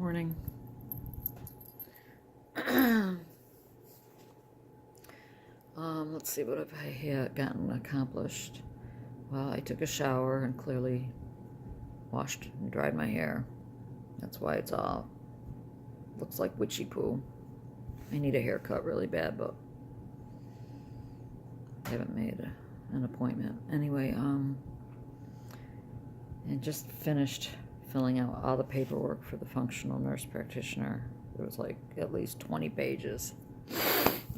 morning. Let's see, what have I had gotten accomplished? Well, I took a shower and clearly washed and dried my hair. That's why it's all looks like witchy poo. I need a haircut really bad, but I haven't made an appointment. Anyway, I just finished filling out all the paperwork for the functional nurse practitioner. There was like at least 20 pages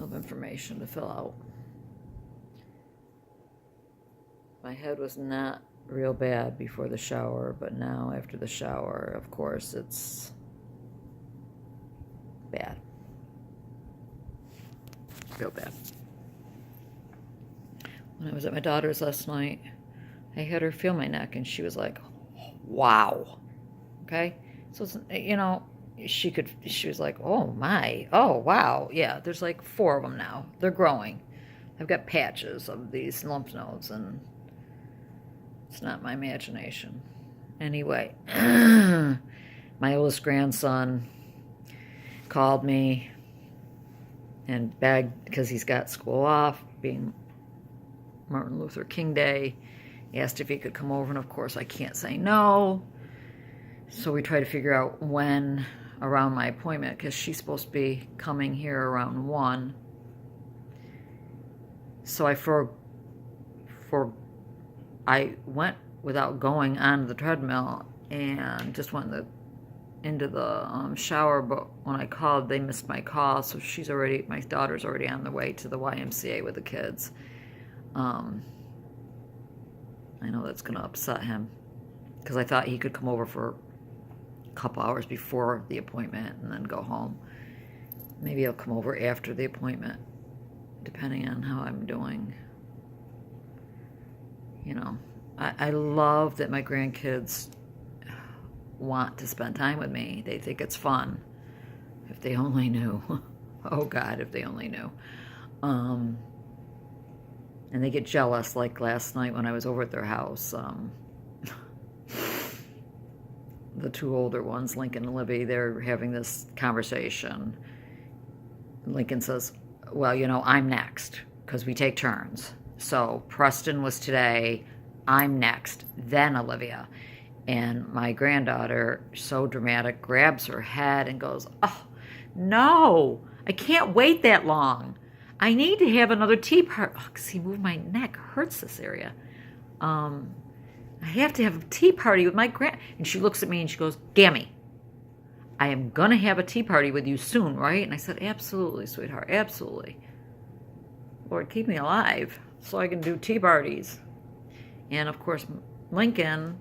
of information to fill out. My head was not real bad before the shower, but now after the shower, of course, it's bad. Real bad. When I was at my daughter's last night, I had her feel my neck, and she was like, wow. Okay? So, she was like, oh my, oh wow. Yeah, there's like 4 of them now. They're growing. I've got patches of these lymph nodes, and it's not my imagination. Anyway, my oldest grandson called me and begged, because he's got school off, being Martin Luther King Day. He asked if he could come over, and of course I can't say no. So we try to figure out when around my appointment, because she's supposed to be coming here around 1. So I went without going on the treadmill and just went into the shower, but when I called, they missed my call, so my daughter's already on the way to the YMCA with the kids. I know that's going to upset him, because I thought he could come over for a couple hours before the appointment and then go home. Maybe he'll come over after the appointment, depending on how I'm doing. I love that my grandkids want to spend time with me. They think it's fun. If they only knew. Oh God, if they only knew. And they get jealous, like last night when I was over at their house. The 2 older ones, Lincoln and Libby, they're having this conversation. Lincoln says, well, I'm next, because we take turns. So Preston was today, I'm next, then Olivia. And my granddaughter, so dramatic, grabs her head and goes, oh, no, I can't wait that long. I need to have another tea party. Oh, see, my neck hurts this area. I have to have a tea party with my And she looks at me and she goes, Gammy, I am going to have a tea party with you soon, right? And I said, absolutely, sweetheart, absolutely. Lord, keep me alive so I can do tea parties. And, of course, Lincoln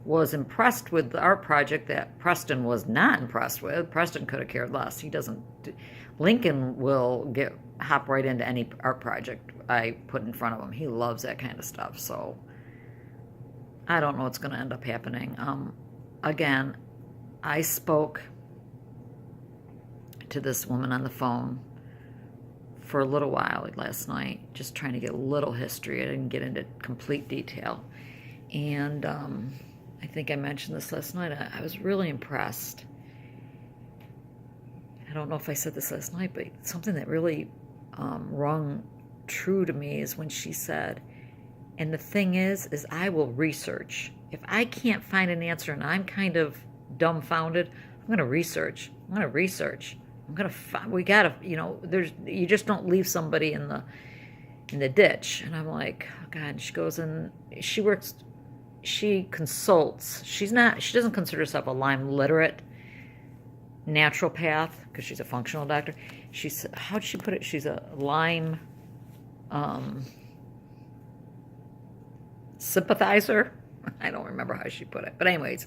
was impressed with the art project that Preston was not impressed with. Preston could have cared less. He doesn't. Lincoln will hop right into any art project I put in front of him. He loves that kind of stuff. So I don't know what's going to end up happening. Again, I spoke to this woman on the phone for a little while last night, just trying to get a little history. I didn't get into complete detail. And I think I mentioned this last night. I was really impressed. I don't know if I said this last night, but something that really rung true to me is when she said, and the thing is I will research. If I can't find an answer and I'm kind of dumbfounded, I'm going to research. We gotta, you just don't leave somebody in the ditch. And I'm like, oh God. She goes and she consults. She doesn't consider herself a Lyme literate naturopath, because she's a functional doctor. How'd she put it? She's a Lyme sympathizer. I don't remember how she put it. But anyways,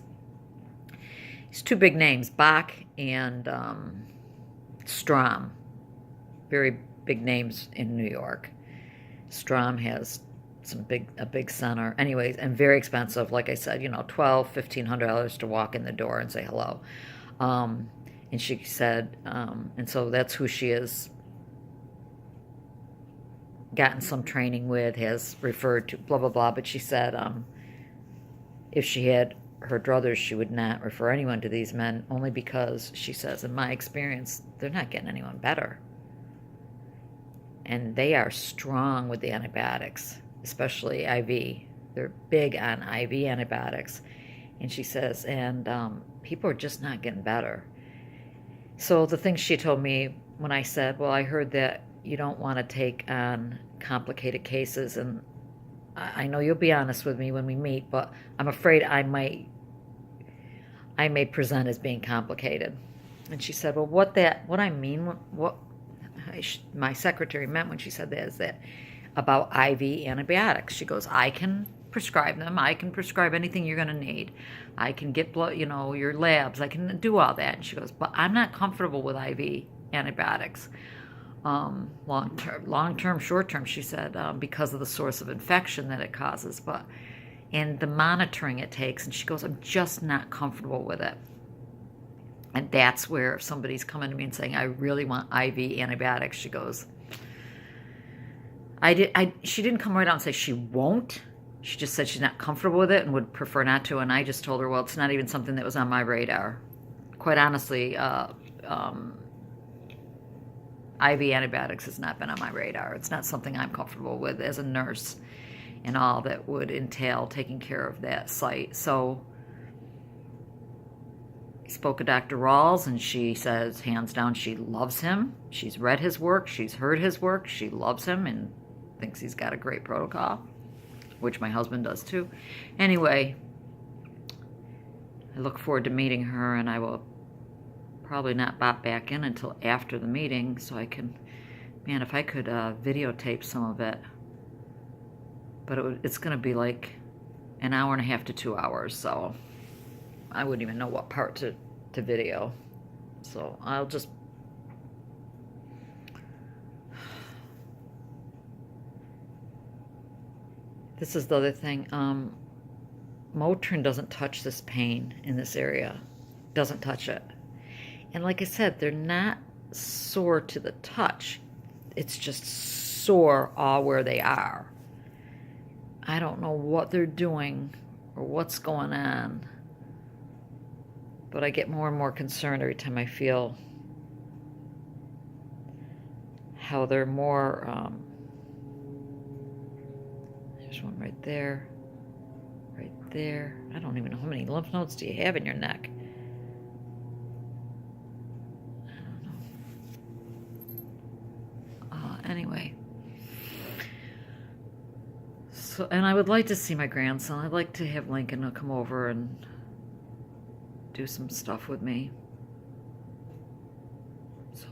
it's 2 big names, Bach and Strom. Very big names in New York. Strom has a big center. Anyways, and very expensive. Like I said, $1,200-$1,500 to walk in the door and say hello. And she said, and so that's who she has gotten some training with, has referred to, blah, blah, blah. But she said if she had her druthers, she would not refer anyone to these men, only because, she says, in my experience, they're not getting anyone better. And they are strong with the antibiotics, especially IV. They're big on IV antibiotics. And she says, and people are just not getting better. So the thing she told me when I said, well, I heard that you don't want to take on complicated cases, and I know you'll be honest with me when we meet, but I'm afraid I may present as being complicated. And she said, well, what I mean, what my secretary meant when she said that is that about IV antibiotics. She goes, I can prescribe them. I can prescribe anything you're going to need. I can get blood, your labs. I can do all that. And she goes, but I'm not comfortable with IV antibiotics. Long term, short term, she said, because of the source of infection that it causes, and the monitoring it takes. And she goes, I'm just not comfortable with it. And that's where if somebody's coming to me and saying, I really want IV antibiotics, she goes, she didn't come right out and say she won't. She just said she's not comfortable with it and would prefer not to. And I just told her, well, it's not even something that was on my radar. Quite honestly, IV antibiotics has not been on my radar. It's not something I'm comfortable with as a nurse and all that would entail taking care of that site. So I spoke to Dr. Rawls, and she says, hands down, she loves him. She's read his work. She's heard his work. She loves him and thinks he's got a great protocol, which my husband does too. Anyway, I look forward to meeting her, and I will probably not bop back in until after the meeting so I can, man, if I could videotape some of it. But it's going to be like an hour and a half to 2 hours, so I wouldn't even know what part to video. So I'll just... This is the other thing. Motrin doesn't touch this pain in this area. Doesn't touch it. And like I said, they're not sore to the touch. It's just sore all where they are. I don't know what they're doing or what's going on, but I get more and more concerned every time I feel how they're more... there's one right there. Right there. I don't even know how many lymph nodes do you have in your neck. I don't know. Anyway. So, and I would like to see my grandson. I'd like to have Lincoln come over and do some stuff with me. So,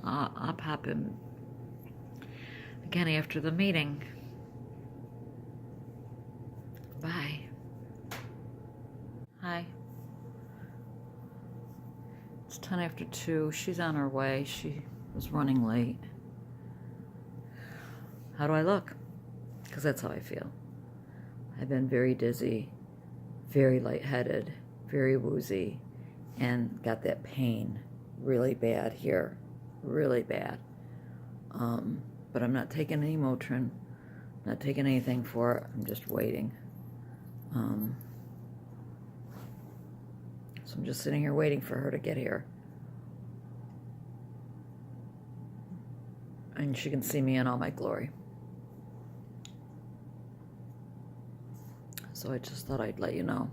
I'll pop in again after the meeting. Bye. Hi. It's 10 after 2. She's on her way. She was running late. How do I look? Because that's how I feel. I've been very dizzy, very lightheaded, very woozy, and got that pain really bad here. Really bad. But I'm not taking any Motrin. Not taking anything for it. I'm just waiting. So I'm just sitting here waiting for her to get here. And she can see me in all my glory. So I just thought I'd let you know.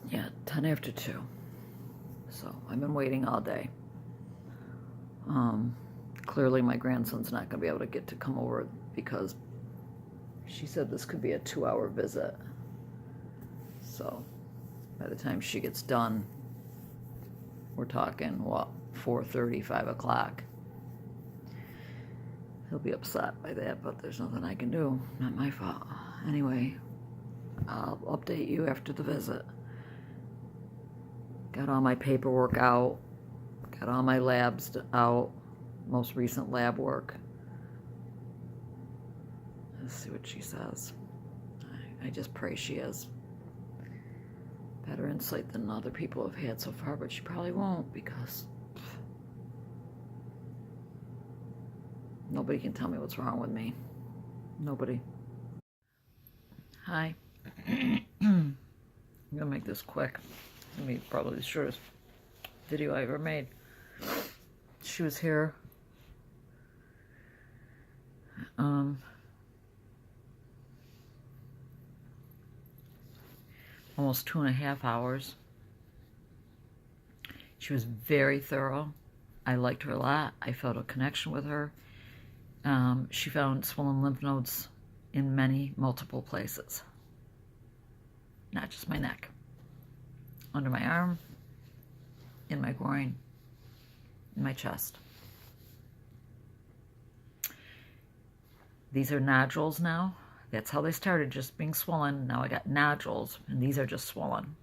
Yeah, 10 after 2. So I've been waiting all day. Clearly my grandson's not going to be able to get to come over because she said this could be a 2-hour visit. So by the time she gets done, we're talking, what, 4:30, 5 o'clock. He'll be upset by that, but there's nothing I can do. Not my fault. Anyway, I'll update you after the visit. Got all my paperwork out. Got all my labs out. Most recent lab work. Let's see what she says. I just pray she has better insight than other people have had so far, but she probably won't because nobody can tell me what's wrong with me. Nobody. Hi. I'm gonna make this quick. It's gonna be probably the shortest video I ever made. She was here almost 2.5 hours. She was very thorough. I liked her a lot. I felt a connection with her. She found swollen lymph nodes in multiple places. Not just my neck. Under my arm, in my groin, in my chest. These are nodules now. That's how they started, just being swollen. Now I got nodules, and these are just swollen.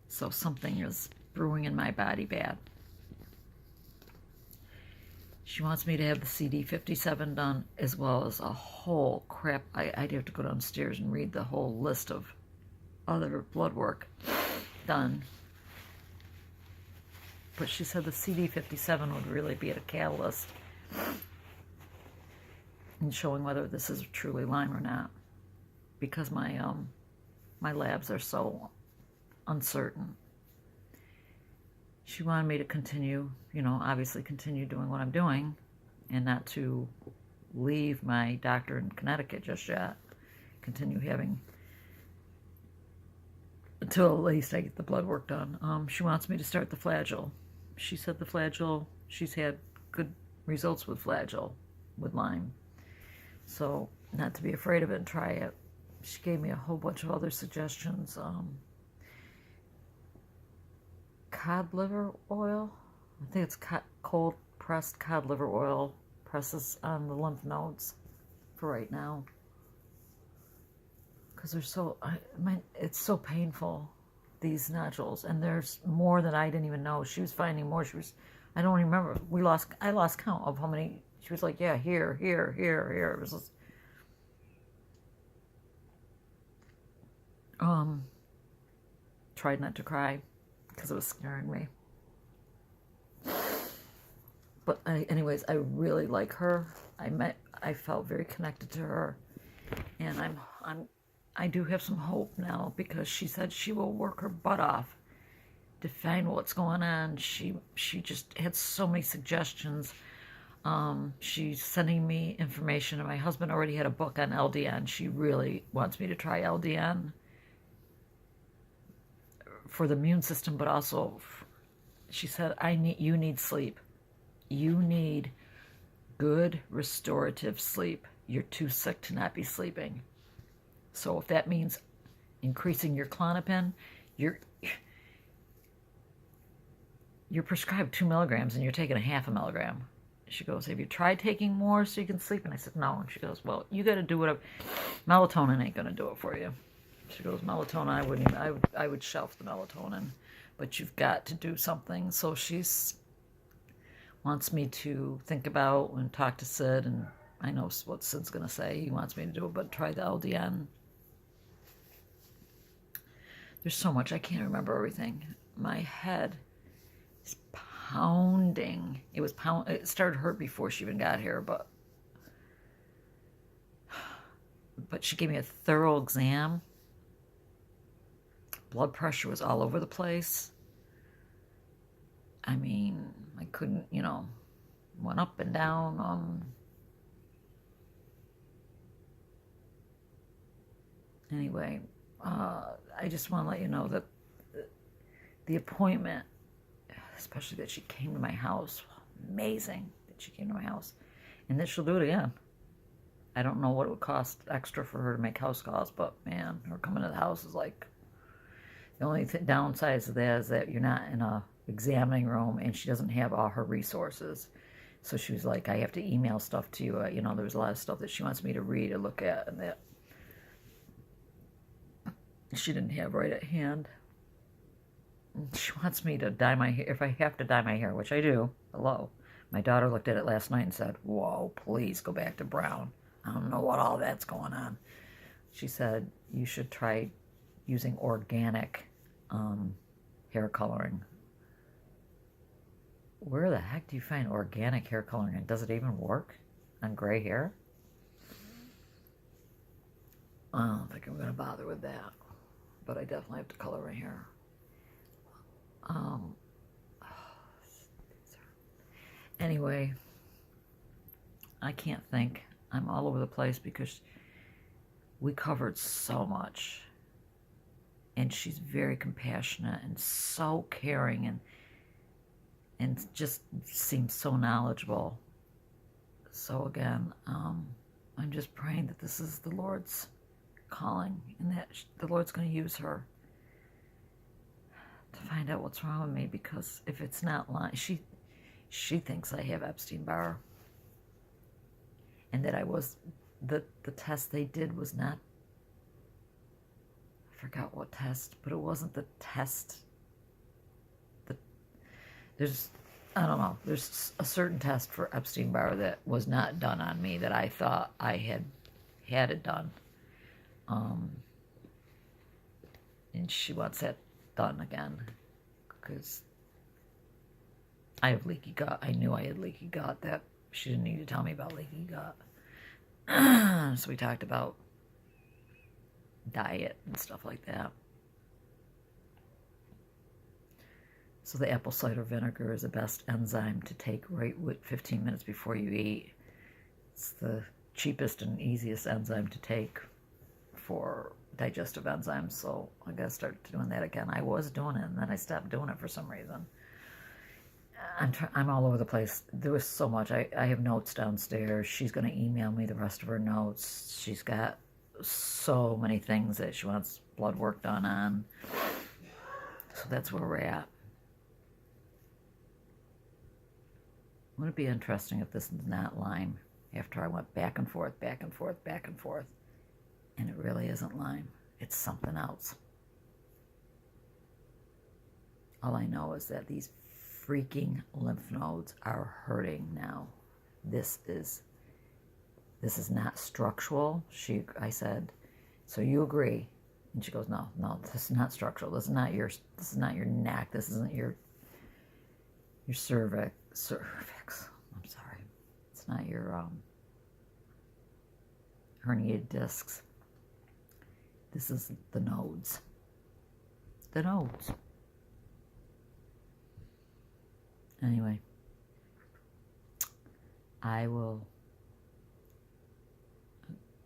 So something is brewing in my body bad. She wants me to have the CD57 done, as well as a whole crap. I'd have to go downstairs and read the whole list of other blood work done. But she said the CD57 would really be a catalyst in showing whether this is truly Lyme or not, because my labs are so uncertain. She wanted me to continue, obviously continue doing what I'm doing, and not to leave my doctor in Connecticut just yet. Continue having until at least I get the blood work done. She wants me to start the Flagyl. She said the Flagyl, she's had good results with Flagyl, with Lyme. So, not to be afraid of it and try it. She gave me a whole bunch of other suggestions. Cod liver oil. I think it's cold pressed cod liver oil. Presses on the lymph nodes for right now. Because it's so painful, these nodules. And there's more that I didn't even know. She was finding more. I don't remember. I lost count of how many. She was like, yeah, here. It was just, tried not to cry because it was scaring me. But anyways, I really like her. I felt very connected to her, and I do have some hope now, because she said she will work her butt off to find what's going on. She just had so many suggestions. She's sending me information, and my husband already had a book on LDN. She really wants me to try LDN for the immune system, but also, she said, you need sleep. You need good restorative sleep. You're too sick to not be sleeping. So if that means increasing your Klonopin, you're prescribed 2 milligrams and you're taking 0.5 milligram. She goes, have you tried taking more so you can sleep? And I said, no. And she goes, well, you got to do whatever. Melatonin ain't going to do it for you. She goes, melatonin, I would shelf the melatonin, but you've got to do something. So wants me to think about and talk to Sid, and I know what Sid's going to say. He wants me to do it, but try the LDN. There's so much. I can't remember everything. My head is pounding. It started hurt before she even got here, but she gave me a thorough exam. Blood pressure was all over the place. I mean, I couldn't, went up and down. Anyway, I just want to let you know that the appointment, especially that she came to my house, amazing that she came to my house, and that she'll do it again. I don't know what it would cost extra for her to make house calls, but man, her coming to the house is like, the only downside of that is that you're not in a examining room, and she doesn't have all her resources. So she was like, I have to email stuff to you. There was a lot of stuff that she wants me to read or look at, and that she didn't have right at hand. She wants me to dye my hair. If I have to dye my hair, which I do, hello. My daughter looked at it last night and said, whoa, please go back to brown. I don't know what all that's going on. She said, you should try using organic hair coloring. Where the heck do you find organic hair coloring? And does it even work on gray hair? I don't think I'm going to bother with that, but I definitely have to color my hair. Anyway, I can't think. I'm all over the place because we covered so much. And she's very compassionate and so caring and just seems so knowledgeable. So again, I'm just praying that this is the Lord's calling and that the Lord's going to use her to find out what's wrong with me, because if it's not lying, she thinks I have Epstein-Barr, and that I was the test they did was not, I forgot what test, but it wasn't the test. I don't know, there's a certain test for Epstein-Barr that was not done on me that I thought I had it done. And she wants that done again because I have leaky gut. I knew I had leaky gut. That she didn't need to tell me about leaky gut. So we talked about diet and stuff like that. So the apple cider vinegar is the best enzyme to take right with 15 minutes before you eat. It's the cheapest and easiest enzyme to take for digestive enzymes, so I gotta start doing that again. I was doing it, and then I stopped doing it for some reason. I'm all over the place. There was so much. I have notes downstairs. She's gonna email me the rest of her notes. She's got so many things that she wants blood work done on. So that's where we're at. Wouldn't it be interesting if this is not Lyme after I went back and forth, back and forth, back and forth, and it really isn't Lyme. It's something else. All I know is that these freaking lymph nodes are hurting now. This is not structural. I said, so you agree? And she goes, no, this is not structural. This is not your neck. This isn't your cervix. I'm sorry. It's not your herniated discs. This is the nodes. The nodes. Anyway, I will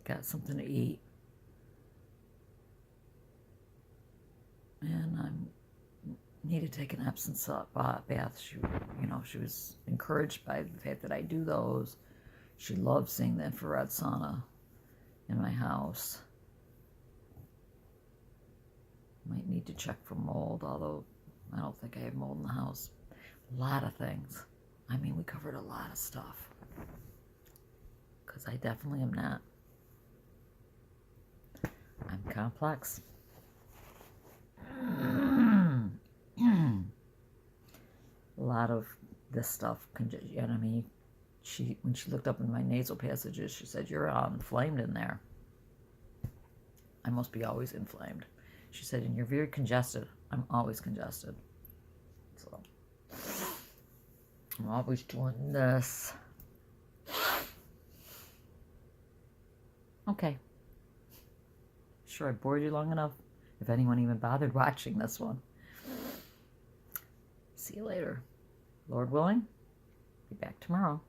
got something to eat, and I need to take an Epsom salt bath. She was encouraged by the fact that I do those. She loves seeing the infrared sauna in my house. Might need to check for mold, although I don't think I have mold in the house. A lot of things. I mean, we covered a lot of stuff. Because I definitely am not. I'm complex. A lot of this stuff, and I mean, when she looked up in my nasal passages, she said, you're inflamed in there. I must be always inflamed. She said, and you're very congested. I'm always congested. So, I'm always doing this. Okay. Sure, I bored you long enough. If anyone even bothered watching this one. See you later. Lord willing, be back tomorrow.